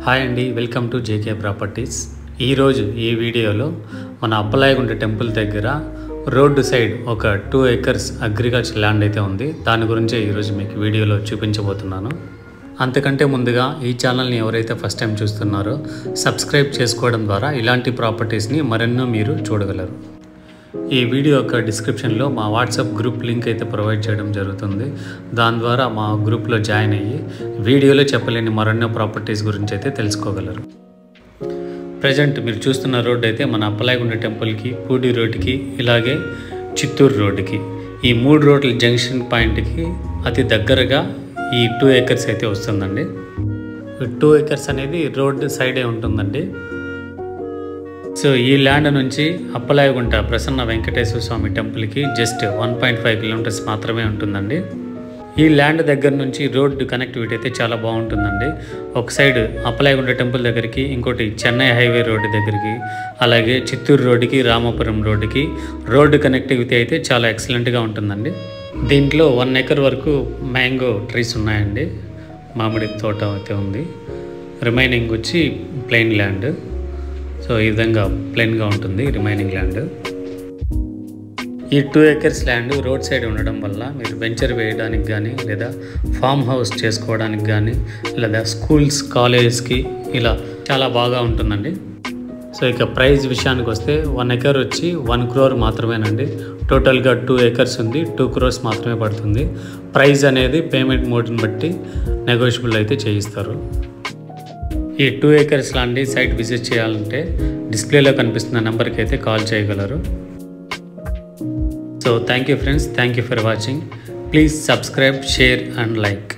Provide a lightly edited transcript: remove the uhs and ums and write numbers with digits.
Hi అండి, welcome to JK properties. ఈరోజు ఈ వీడియోలో మన అప్పలాయగుంట టెంపుల్ దగ్గర రోడ్డు సైడ్ ఒక 2 acres అగ్రికల్చర్ ల్యాండ్ అయితే ఉంది. దాని గురించి ఈరోజు మీకు వీడియోలో చూపించబోతున్నాను. అంతకంటే ముందుగా ఈ ఛానల్ని ఎవరైతే ఫస్ట్ టైం చూస్తున్నారో సబ్స్క్రైబ్ చేసుకోవడం ద్వారా ఇలాంటి ప్రాపర్టీస్ని మరెన్నో మీరు చూడగలరు. ఈ వీడియో యొక్క డిస్క్రిప్షన్లో మా వాట్సాప్ గ్రూప్ లింక్ అయితే ప్రొవైడ్ చేయడం జరుగుతుంది. దాని ద్వారా మా గ్రూప్లో జాయిన్ అయ్యి వీడియోలో చెప్పలేని మరెన్నో ప్రాపర్టీస్ గురించి అయితే తెలుసుకోగలరు. ప్రజెంట్ మీరు చూస్తున్న రోడ్ అయితే మన అప్పలాయగుంట టెంపుల్కి, పూడి రోడ్డుకి, ఇలాగే చిత్తూరు రోడ్డుకి, ఈ 3 రోడ్ల జంక్షన్ పాయింట్కి అతి దగ్గరగా ఈ 2 acres అయితే వస్తుందండి. 2 acres అనేది రోడ్ సైడే ఉంటుందండి. సో ఈ ల్యాండ్ నుంచి అప్పలాయగుంట ప్రసన్న వెంకటేశ్వర స్వామి టెంపుల్కి జస్ట్ 1.5 kilometers మాత్రమే ఉంటుందండి. ఈ ల్యాండ్ దగ్గర నుంచి రోడ్డు కనెక్టివిటీ అయితే చాలా బాగుంటుందండి. ఒక సైడ్ అప్పలాయగుంట టెంపుల్ దగ్గరికి, ఇంకోటి చెన్నై హైవే రోడ్డు దగ్గరికి, అలాగే చిత్తూరు రోడ్డుకి, రామాపురం రోడ్డుకి రోడ్డు కనెక్టివిటీ అయితే చాలా ఎక్సలెంట్గా ఉంటుందండి. దీంట్లో 1 acre వరకు మ్యాంగో ట్రీస్ ఉన్నాయండి. మామిడి తోట అయితే ఉంది. రిమైనింగ్ వచ్చి ప్లెయిన్ ల్యాండ్. సో ఈ విధంగా ప్లెయిన్గా ఉంటుంది రిమైనింగ్ ల్యాండ్. ఈ 2 acres ల్యాండ్ రోడ్ సైడ్ ఉండడం వల్ల మీరు వెంచర్ వేయడానికి కానీ, లేదా ఫామ్ హౌస్ చేసుకోవడానికి కానీ, లేదా స్కూల్స్, కాలేజెస్కి ఇలా చాలా బాగా ఉంటుందండి. సో ఇక ప్రైస్ విషయానికి వస్తే 1 acre వచ్చి 1 crore మాత్రమేనండి. టోటల్గా 2 acres ఉంది, 2 crores మాత్రమే పడుతుంది. ప్రైస్ అనేది పేమెంట్ మోడ్ని బట్టి నెగోషియబుల్ అయితే చేయిస్తారు. ఈ 2 acres లాంటి సైట్ విజిట్ చేయాలంటే డిస్ప్లేలో కనిపిస్తున్న నెంబర్కి అయితే కాల్ చేయగలరు. So thank you friends, thank you for watching. Please subscribe, share and like.